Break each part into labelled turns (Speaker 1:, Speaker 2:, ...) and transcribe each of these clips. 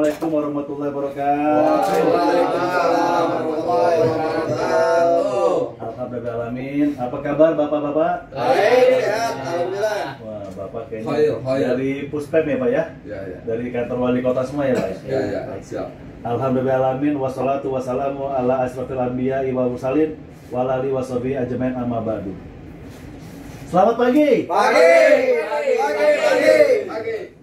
Speaker 1: Assalamualaikum warahmatullahi wabarakatuh.
Speaker 2: Waalaikumsalam warahmatullahi wabarakatuh.
Speaker 1: Alhamdulillahirrahmanirrahim. Apa kabar bapak-bapak?
Speaker 2: Baik, sehat, alhamdulillah.
Speaker 1: Wah, bapak kayaknya
Speaker 3: Khair.
Speaker 1: dari Puspem ya pak ya?
Speaker 3: Ya, ya.
Speaker 1: Dari kantor wali kota semua ya pak?
Speaker 3: Ya, siap.
Speaker 1: Alhamdulillahirrahmanirrahim. Wassalatu wassalamu ala asrofil anbiya wal mursalin walali wasobi ajmain amma ba'du. Selamat pagi.
Speaker 2: Pagi.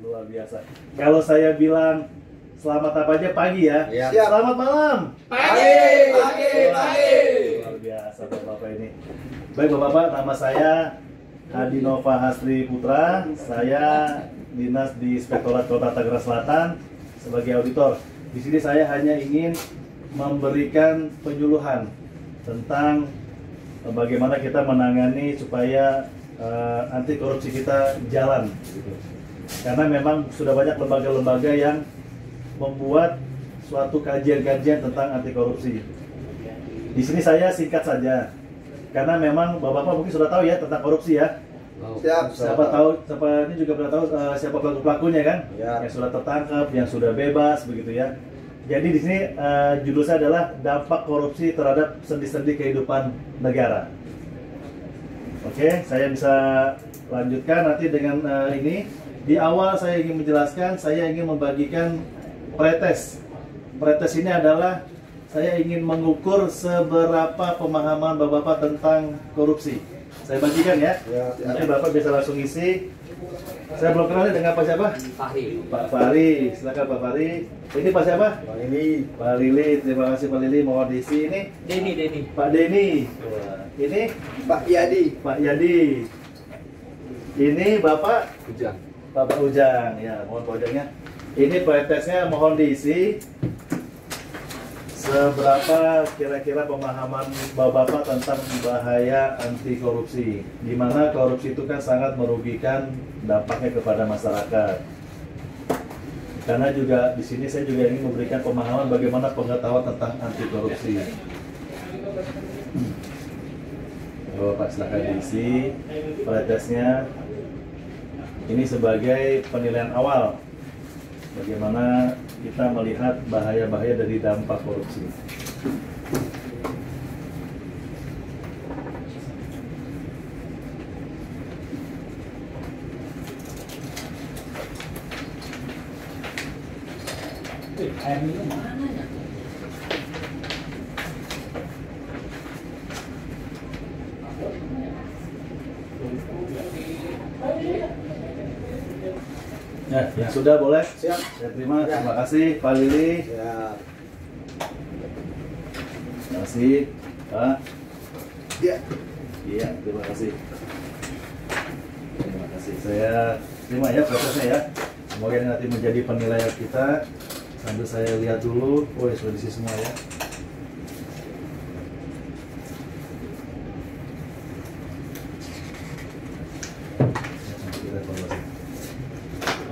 Speaker 1: Luar biasa. Kalau saya bilang selamat apa aja pagi ya.
Speaker 3: Ya.
Speaker 2: Siap.
Speaker 1: Selamat malam.
Speaker 2: Pagi.
Speaker 1: Luar biasa bapak-bapak ini. Baik bapak-bapak, nama saya Hadi Nova Hasri Putra. Saya dinas di Inspektorat Kota Tangerang Selatan sebagai auditor. Di sini saya hanya ingin memberikan penyuluhan tentang bagaimana kita menangani supaya anti korupsi kita jalan gitu. Karena memang sudah banyak lembaga-lembaga yang membuat suatu kajian-kajian tentang anti korupsi. Di sini saya singkat saja, karena memang bapak-bapak mungkin sudah tahu ya tentang korupsi ya.
Speaker 2: Siap.
Speaker 1: Siapa ini juga pernah tahu siapa pelaku-pelakunya kan?
Speaker 2: Ya.
Speaker 1: Yang sudah tertangkap, yang sudah bebas begitu ya. Jadi di sini judul saya adalah dampak korupsi terhadap sendi-sendi kehidupan negara. Oke, saya bisa lanjutkan nanti dengan ini. Di awal saya ingin menjelaskan, saya ingin membagikan pretest. Pretest ini adalah saya ingin mengukur seberapa pemahaman bapak-bapak tentang korupsi. Saya bagikan ya. Nanti bapak bisa langsung isi. Saya belum kenal dengan Pak siapa?
Speaker 4: Fahri.
Speaker 1: Pak Fahri, silakan Pak Fahri. Ini Pak siapa?
Speaker 2: Pak Lili.
Speaker 1: Pak Lili, terima kasih Pak Lili. Mohon diisi ini.
Speaker 4: Denny.
Speaker 1: Pak Denny. Wah, ini
Speaker 2: Pak Yadi.
Speaker 1: Pak Yadi. Ini Bapak
Speaker 3: Ujang.
Speaker 1: Bapak Ujang. Ya, mohon Pak Ujangnya. Ini pretestnya mohon diisi. Seberapa kira-kira pemahaman bapak-bapak tentang bahaya anti korupsi? Di mana korupsi itu kan sangat merugikan dampaknya kepada masyarakat. Karena juga di sini saya juga ingin memberikan pemahaman bagaimana pengetahuan tentang anti korupsi. Bapak silakan diisi pretestnya. Ini sebagai penilaian awal bagaimana kita melihat bahaya-bahaya dari dampak korupsi.
Speaker 4: Air minum mana ya?
Speaker 1: Ya, yang sudah boleh.
Speaker 2: Siap.
Speaker 1: Saya terima kasih Pak Lili.
Speaker 2: Ya.
Speaker 1: Terima kasih Pak.
Speaker 2: Ya.
Speaker 1: Iya, terima kasih. Terima kasih. Saya terima ya prosesnya ya. Semoga ini nanti menjadi penilaian kita. Sambil saya lihat dulu. Oh, ya sudah diisi semua ya.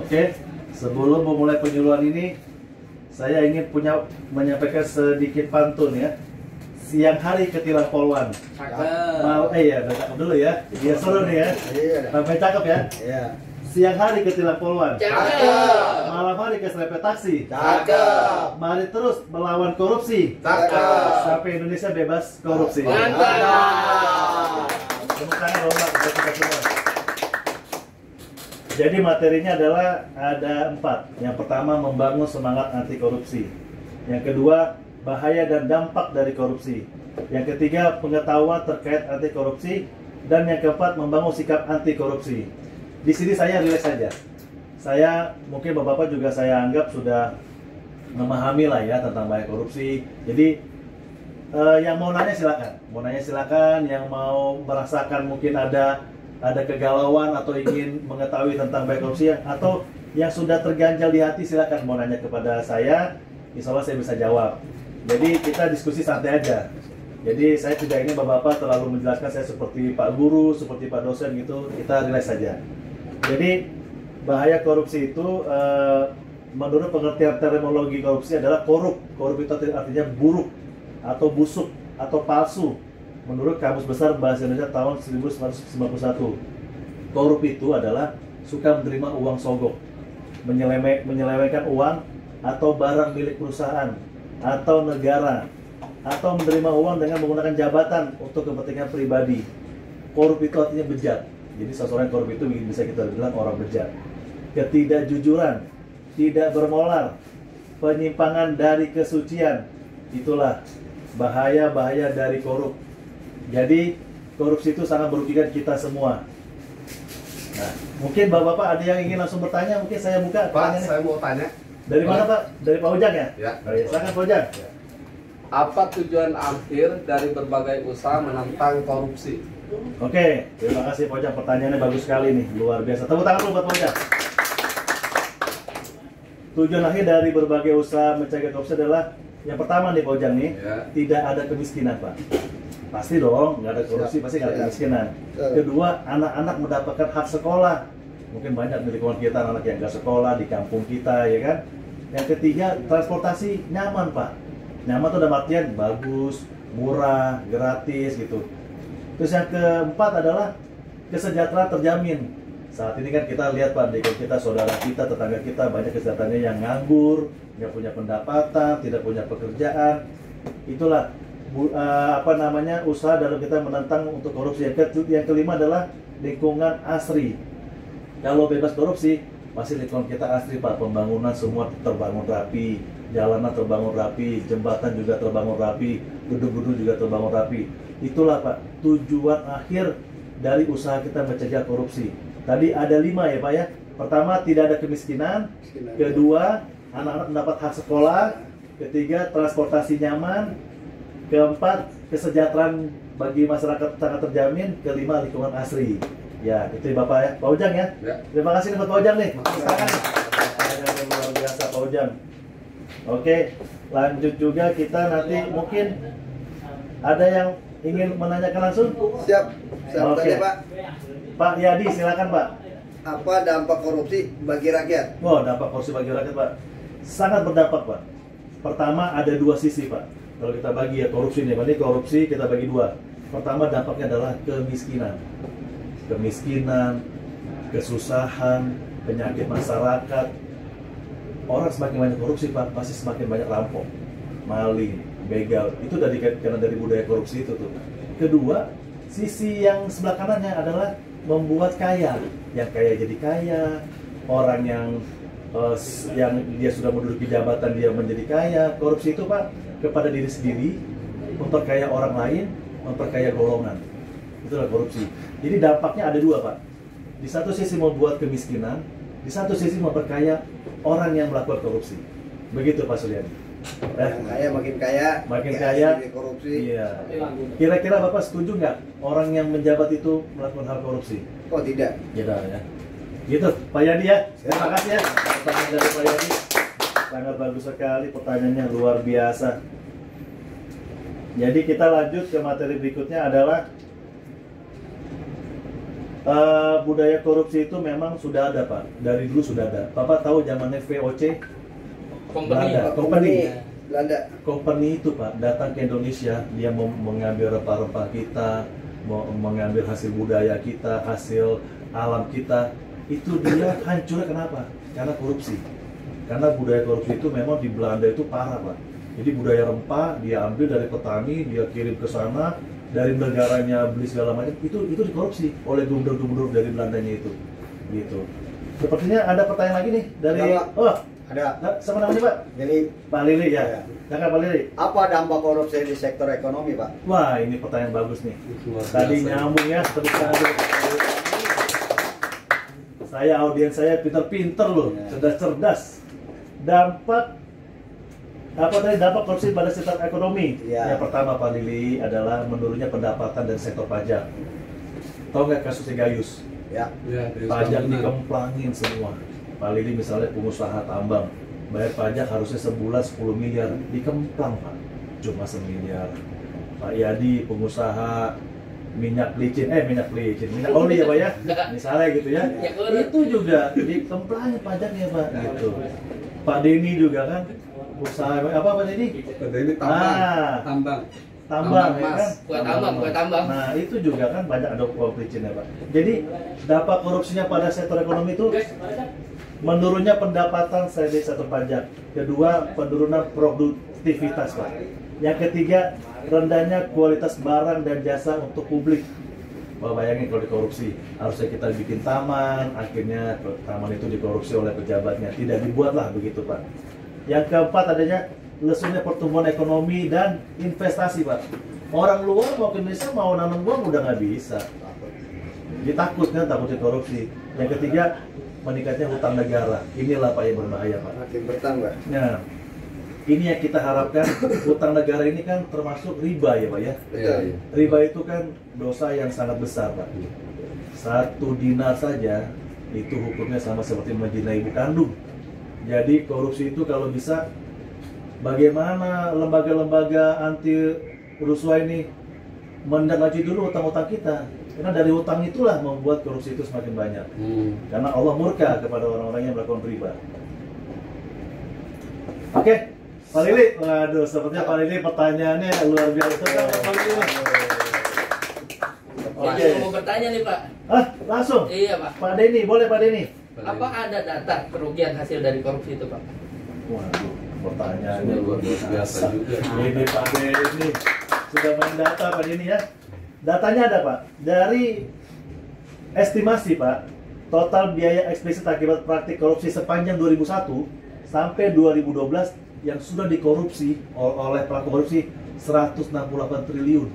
Speaker 1: Oke, sebelum memulai penyuluhan ini, saya ingin menyampaikan sedikit pantun ya. Siang hari ketilang poluan.
Speaker 4: Cakep.
Speaker 1: Cakep dulu ya. Dia seru nih ya.
Speaker 2: Iya.
Speaker 1: Sampai cakep ya.
Speaker 2: Iya.
Speaker 1: Siang hari ketilang poluan.
Speaker 2: Cakep.
Speaker 1: Malam hari keserempet taksi.
Speaker 2: Cakep.
Speaker 1: Mari terus melawan korupsi.
Speaker 2: Cakep.
Speaker 1: Sampai Indonesia bebas korupsi.
Speaker 2: Mantap.
Speaker 1: Tepuk tangan dong, Pak, buat kita semua. Jadi materinya adalah ada 4. Yang pertama membangun semangat anti korupsi. Yang kedua bahaya dan dampak dari korupsi. Yang ketiga pengetahuan terkait anti korupsi. Dan yang keempat membangun sikap anti korupsi. Di sini saya rileks saja. Saya mungkin bapak-bapak juga saya anggap sudah memahami lah ya tentang bahaya korupsi. Jadi yang mau nanya silakan. Yang mau merasakan mungkin ada kegalauan atau ingin mengetahui tentang bahaya korupsi atau yang sudah terganjal di hati silakan mau nanya kepada saya, insya Allah saya bisa jawab. Jadi kita diskusi santai aja. Jadi saya tidak ingin bapak-bapak terlalu menjelaskan saya seperti Pak Guru, seperti Pak dosen gitu, kita relax saja. Jadi bahaya korupsi itu menurut pengertian terminologi korupsi adalah korup. Korup itu artinya buruk atau busuk atau palsu. Menurut Kamus Besar Bahasa Indonesia tahun 1991, korup itu adalah suka menerima uang sogok, menyelewengkan uang atau barang milik perusahaan atau negara, atau menerima uang dengan menggunakan jabatan untuk kepentingan pribadi. Korup itu artinya bejat. Jadi seseorang yang korup itu bisa kita bilang orang bejat. Ketidakjujuran, tidak bermoral, penyimpangan dari kesucian, itulah bahaya-bahaya dari korup. Jadi korupsi itu sangat merugikan kita semua. Nah, mungkin bapak-bapak ada yang ingin langsung bertanya, mungkin saya buka.
Speaker 2: Pak, saya mau tanya.
Speaker 1: Dari mana Pak? Dari Pak Ujang ya?
Speaker 2: Ya.
Speaker 1: Oh, iya. Silakan Pak Ujang.
Speaker 3: Apa tujuan akhir dari berbagai usaha menentang korupsi?
Speaker 1: Oke, terima kasih Pak Ujang. Pertanyaannya bagus sekali nih, luar biasa. Tepuk tangan dulu buat Pak Ujang. Tujuan akhir dari berbagai usaha mencegah korupsi adalah yang pertama nih Pak Ujang nih,
Speaker 3: Ya.
Speaker 1: tidak ada kemiskinan Pak. Pasti dong, nggak ada korupsi, pasti nggak ada kemiskinan. Kedua, anak-anak mendapatkan hak sekolah. Mungkin banyak di lingkungan kita anak yang nggak sekolah di kampung kita, ya kan? Yang ketiga, transportasi nyaman Pak. Nyaman itu dalam artian bagus, murah, gratis gitu. Terus yang keempat adalah kesejahteraan terjamin. Saat ini kan kita lihat Pak, di kita, saudara kita, tetangga kita banyak kesehatannya yang nganggur, nggak punya pendapatan, tidak punya pekerjaan. Itulah usaha dalam kita menentang untuk korupsi. Yang kelima adalah lingkungan asri. Kalau bebas korupsi, pasti lingkungan kita asri Pak. Pembangunan semua terbangun rapi, jalanan terbangun rapi, jembatan juga terbangun rapi, gedung-gedung juga terbangun rapi. Itulah Pak tujuan akhir dari usaha kita mencegah korupsi. Tadi ada 5 ya Pak ya. Pertama, tidak ada kemiskinan. Kedua, anak-anak mendapat hak sekolah. Ketiga, transportasi nyaman. Keempat, kesejahteraan bagi masyarakat sangat terjamin. Kelima, lingkungan asri. Ya, itu Bapak ya, Pak Ujang ya.
Speaker 3: Ya.
Speaker 1: Terima kasih nih buat Pak Ujang nih. Silakan. Pertanyaan yang luar biasa Pak Ujang. Oke, lanjut juga kita nanti mungkin ada yang ingin menanyakan langsung.
Speaker 2: Siap. Saya mau
Speaker 1: Oke.
Speaker 2: tanya Pak,
Speaker 1: Pak Yadi, silakan Pak.
Speaker 2: apa dampak korupsi bagi rakyat?
Speaker 1: Wow, dampak korupsi bagi rakyat Pak sangat berdampak Pak. Pertama, ada 2 sisi Pak. Kalau kita bagi ya korupsi nih, ini korupsi kita bagi 2. Pertama, dampaknya adalah kemiskinan. Kemiskinan, kesusahan, penyakit masyarakat. Orang semakin banyak korupsi Pak, pasti semakin banyak rampok, maling, begal. Itu karena dari budaya korupsi itu tuh. Kedua, sisi yang sebelah kanannya adalah membuat kaya. Yang kaya jadi kaya, orang yang dia sudah menduduki jabatan dia menjadi kaya. Korupsi itu Pak kepada diri sendiri, memperkaya orang lain, memperkaya golongan. Itulah korupsi. Jadi dampaknya ada 2 Pak. Di satu sisi membuat kemiskinan, di satu sisi memperkaya orang yang melakukan korupsi. Begitu Pak Suryadi.
Speaker 2: Yang kaya makin kaya,
Speaker 1: Makin
Speaker 2: ya,
Speaker 1: kaya.
Speaker 2: jadi korupsi.
Speaker 1: Iya. Kira-kira Bapak setuju nggak orang yang menjabat itu melakukan hal korupsi?
Speaker 2: Oh tidak.
Speaker 1: Tidak ya. Gitu, Pak Yadi ya. Terima kasih ya. Pertanyaan dari Pak Yadi sangat bagus sekali, pertanyaannya luar biasa. Jadi kita lanjut ke materi berikutnya adalah budaya korupsi itu memang sudah ada Pak. Dari dulu sudah ada. Bapak tahu zamannya VOC? Belanda. Company itu Pak datang ke Indonesia, dia mau mengambil rempah-rempah kita, mau mengambil hasil budaya kita, hasil alam kita. Itu dia hancurnya kenapa? Karena korupsi. Karena budaya korupsi itu memang di Belanda itu parah Pak. Jadi budaya rempah dia ambil dari petani, dia kirim ke sana, dari negaranya beli segala macam. Itu dikorupsi oleh gubernur-gubernur dari Belandanya itu. Gitu. Sepertinya ada pertanyaan lagi nih dari
Speaker 2: Ada.
Speaker 1: sama namanya Pak?
Speaker 2: Jadi
Speaker 1: Pak Lili ya.
Speaker 2: Ya.
Speaker 1: Silakan Pak Lili.
Speaker 2: apa dampak korupsi di sektor ekonomi Pak?
Speaker 1: Wah, ini pertanyaan bagus nih.
Speaker 3: Luar
Speaker 1: Tadi
Speaker 3: biasa.
Speaker 1: nyambung ya, tepuk tangan dulu. Audiens saya pinter-pinter loh,
Speaker 2: Ya.
Speaker 1: cerdas-cerdas. Dampak apa tadi dampak korupsi pada sektor ekonomi?
Speaker 2: Ya.
Speaker 1: Yang pertama Pak Lili adalah menurunnya pendapatan dari sektor pajak. Tahu nggak kasusnya Gayus?
Speaker 2: Ya.
Speaker 3: Ya, dari
Speaker 1: Pajak
Speaker 3: bangunan.
Speaker 1: dikemplangin semua. Pak Lili misalnya pengusaha tambang, bayar pajak harusnya sebulan 10 miliar, dikemplang Pak, cuma 1 miliar. Pak Yadi pengusaha minyak minyak oli ya Pak ya, misalnya gitu ya, itu juga dikemplangin pajaknya Pak gitu. Pak Denny juga kan, usaha apa Pak Denny?
Speaker 3: Ini tambang.
Speaker 1: Ah.
Speaker 3: Tambang.
Speaker 1: Tambang ya
Speaker 3: Mas.
Speaker 1: kan?
Speaker 4: Buat tambang.
Speaker 1: Nah itu juga kan banyak ada uang pelicinnya Pak. Jadi dampak korupsinya pada sektor ekonomi itu menurunnya pendapatan dari sektor pajak. Kedua, penurunan produktivitas, Pak. Yang ketiga, rendahnya kualitas barang dan jasa untuk publik. Wah, bayangin kalau dikorupsi, harusnya kita bikin taman, akhirnya taman itu dikorupsi oleh pejabatnya. Tidak dibuatlah begitu, Pak. Yang keempat, adanya lesunya pertumbuhan ekonomi dan investasi, Pak. Orang luar mau ke Indonesia mau nanam uang udah nggak bisa. Dia takut kan, takut dikorupsi. Yang ketiga, meningkatnya hutang negara. Inilah Pak yang berbahaya, Pak.
Speaker 2: Makin bertambah.
Speaker 1: Nah, ini yang kita harapkan. Hutang negara ini kan termasuk riba ya, Pak ya.
Speaker 3: Iya, iya.
Speaker 1: Riba itu kan dosa yang sangat besar, Pak. 1 dinar saja itu hukumnya sama seperti menzina ibu kandung. Jadi korupsi itu kalau bisa, bagaimana lembaga-lembaga anti rusuh ini mendalami dulu utang-utang kita. Karena dari utang itulah membuat korupsi itu semakin banyak. Karena Allah murka kepada orang-orang yang melakukan riba. Oke, Pak Lili, waduh, sepertinya Pak Lili pertanyaannya luar biasa. Pak Lili. Oke.
Speaker 4: Saya mau bertanya nih Pak.
Speaker 1: Ah, langsung.
Speaker 4: Iya Pak.
Speaker 1: Pak Denny, boleh Pak Denny?
Speaker 4: Apa ada data kerugian hasil dari korupsi itu Pak?
Speaker 1: Waduh, pertanyaannya
Speaker 3: Luar biasa juga.
Speaker 1: Ini Pak Denny sudah main data Pak Denny ya. Datanya ada Pak. Dari estimasi Pak, total biaya eksplisit akibat praktik korupsi sepanjang 2001 sampai 2012 yang sudah dikorupsi oleh pelaku korupsi 168 triliun.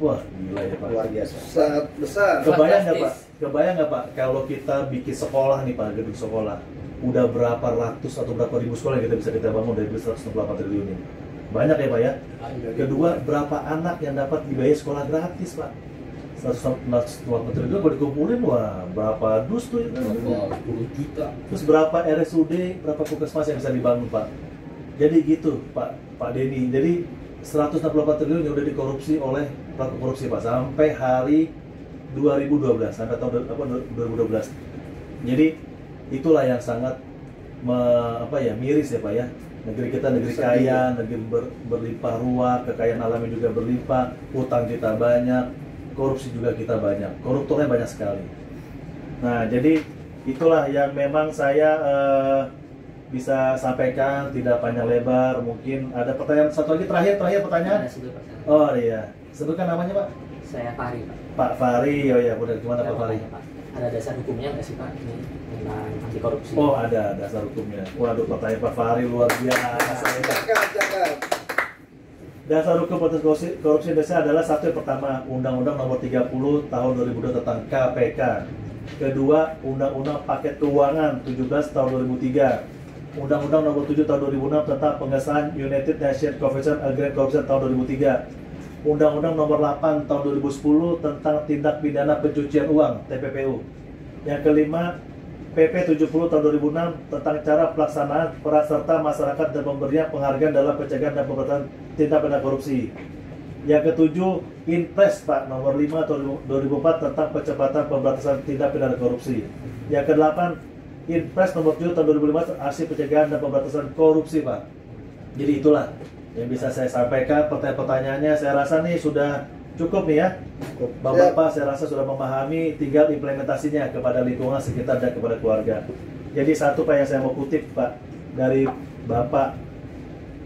Speaker 1: Wah, gila ya Pak.
Speaker 2: Luar biasa. Sangat besar.
Speaker 1: Kebayang nggak Pak?
Speaker 4: Fantastis.
Speaker 1: Kebayang nggak Pak kalau kita bikin sekolah nih Pak, gedung sekolah, udah berapa ratus atau berapa ribu sekolah yang kita bangun dari 168 triliun ini? Banyak ya Pak ya. Kedua, berapa anak yang dapat dibayar sekolah gratis Pak? 168 triliun kalau dikumpulin, wah berapa dus tuh itu?
Speaker 3: 10 juta.
Speaker 1: Terus berapa RSUD, berapa puskesmas yang bisa dibangun Pak? Jadi gitu Pak Denny. Jadi 168 triliun yang udah dikorupsi oleh pelaku korupsi Pak sampai hari 2012, sampai tahun 2012. Jadi itulah yang sangat miris ya Pak ya. Negeri kita negeri kaya, negeri berlimpah ruah, kekayaan alami juga berlimpah, utang kita banyak, korupsi juga kita banyak, koruptornya banyak sekali. Nah, jadi itulah yang memang saya bisa sampaikan, tidak panjang lebar. Mungkin ada pertanyaan satu lagi terakhir pertanyaan.
Speaker 4: Ada sudah Pak.
Speaker 1: Oh iya, sebutkan namanya Pak.
Speaker 4: Saya Fahri Pak.
Speaker 1: Pak Fahri, oh ya, udah gimana
Speaker 4: Saya
Speaker 1: Pak
Speaker 4: mau
Speaker 1: Fahri?
Speaker 4: tanya, Pak. Ada dasar hukumnya nggak sih Pak ini tentang anti korupsi?
Speaker 1: Oh ada dasar hukumnya. Waduh, pertanyaan Pak Fahri luar biasa.
Speaker 2: Cakap.
Speaker 1: Dasar hukum pemberantasan korupsi Indonesia adalah satu, yang pertama Undang-Undang Nomor 30 Tahun 2002 tentang KPK. Kedua, Undang-Undang Paket Keuangan 17 Tahun 2003. Undang-Undang Nomor 7 Tahun 2006 tentang pengesahan United Nations Convention Against Corruption tahun 2003. Undang-Undang Nomor 8 Tahun 2010 tentang tindak pidana pencucian uang (TPPU). Yang kelima, PP 70 Tahun 2006 tentang cara pelaksanaan peran serta masyarakat dan pemberian penghargaan dalam pencegahan dan pemberantasan tindak pidana korupsi. Yang ketujuh, Inpres Pak Nomor 5 Tahun 2004 tentang percepatan pemberantasan tindak pidana korupsi. Yang kedelapan, Inpres Nomor 7 Tahun 2005 aksi pencegahan dan pemberantasan korupsi Pak. Jadi itulah yang bisa saya sampaikan. Pertanyaannya saya rasa nih sudah cukup nih ya. Bapak-bapak saya rasa sudah memahami, tinggal implementasinya kepada lingkungan sekitar dan kepada keluarga. Jadi satu Pak yang saya mau kutip Pak dari Bapak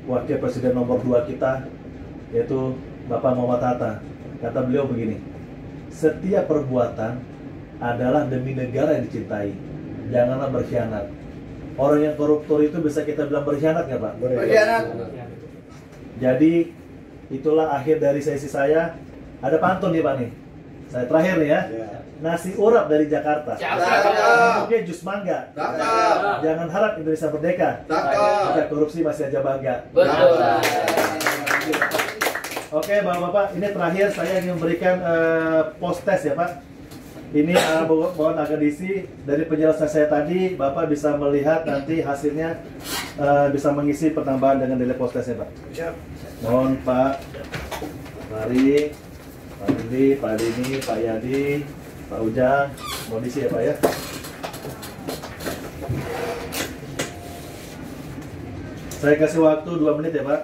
Speaker 1: Wakil Presiden nomor 2 kita, yaitu Bapak Muhammad Hatta. Kata beliau begini, setiap perbuatan adalah demi negara yang dicintai, janganlah berkhianat. Orang yang koruptor itu bisa kita bilang berkhianat nggak Pak?
Speaker 2: Berkhianat.
Speaker 1: Jadi itulah akhir dari sesi saya. Ada pantun nih Pak nih. Saya terakhir nih ya. Nasi urap dari Jakarta.
Speaker 2: Cakap.
Speaker 1: Oke, jus mangga.
Speaker 2: Cakap.
Speaker 1: Jangan harap Indonesia merdeka.
Speaker 2: Cakap.
Speaker 1: Jika korupsi masih aja bangga.
Speaker 4: Betul.
Speaker 1: Oke, Bapak-bapak, ini terakhir saya ingin memberikan post test ya Pak. Ini mohon agak diisi. Dari penjelasan saya tadi, Bapak bisa melihat nanti hasilnya, bisa mengisi pertambahan dengan nilai post testnya Pak.
Speaker 2: Siap.
Speaker 1: Mohon Pak Fahri, Pak Lili, Pak Denny, Pak Yadi, Pak Ujang, mohon diisi ya Pak ya. Saya kasih waktu 2 menit ya Pak.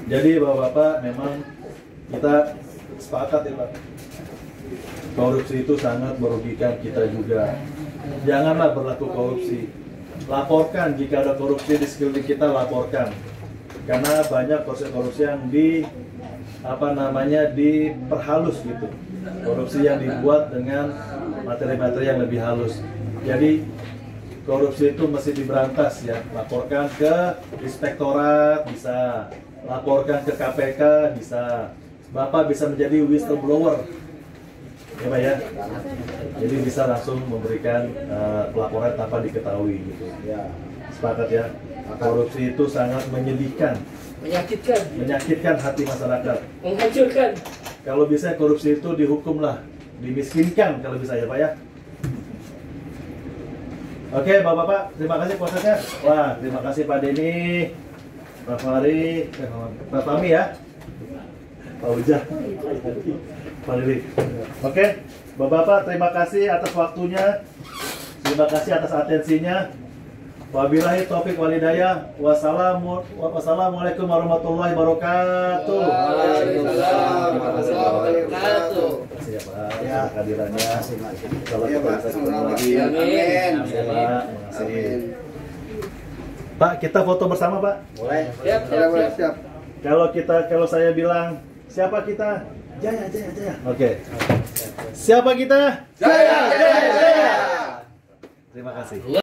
Speaker 1: Jadi Bapak-bapak memang kita sepakat ya Pak. korupsi itu sangat merugikan kita juga. Janganlah berlaku korupsi. Laporkan jika ada korupsi di sekeliling kita, laporkan. Karena banyak korupsi yang diperhalus gitu. Korupsi yang dibuat dengan materi-materi yang lebih halus. Jadi korupsi itu mesti diberantas ya. Laporkan ke inspektorat bisa, laporkan ke KPK bisa. Bapak bisa menjadi whistleblower, ya Pak ya. Jadi bisa langsung memberikan pelaporan tanpa diketahui gitu.
Speaker 2: Ya.
Speaker 1: Sepakat ya. Korupsi itu sangat menyedihkan, menyakitkan hati masyarakat.
Speaker 5: Menghancurkan.
Speaker 1: Kalau bisa korupsi itu dihukumlah, dimiskinkan kalau bisa ya Pak ya. Oke Bapak-Bapak, terima kasih prosesnya. Wah, terima kasih Pak Denny, Pak Fahri, Pak Fahmi ya, Pak Ujah, Pak Lili. Oke, Bapak-Bapak terima kasih atas waktunya, terima kasih atas atensinya. Wabillahi taufiq walhidayah. Wassalamualaikum warahmatullahi wabarakatuh.
Speaker 2: Waalaikumsalam warahmatullahi wabarakatuh.
Speaker 1: Terima kasih ya Pak atas kehadirannya. Kalau
Speaker 2: Iya,
Speaker 1: kita
Speaker 2: Pak.
Speaker 1: bisa ketemu lagi.
Speaker 2: Amin.
Speaker 1: Terima kasih, Pak. Terima kasih. Pak, kita foto bersama Pak.
Speaker 2: Boleh.
Speaker 5: Siap, siap,
Speaker 2: Boleh,
Speaker 5: siap.
Speaker 2: siap.
Speaker 1: Kalau saya bilang siapa kita? Jaya, Jaya, Jaya. Oke. Siapa kita?
Speaker 2: Jaya, jaya, jaya.
Speaker 1: Terima kasih.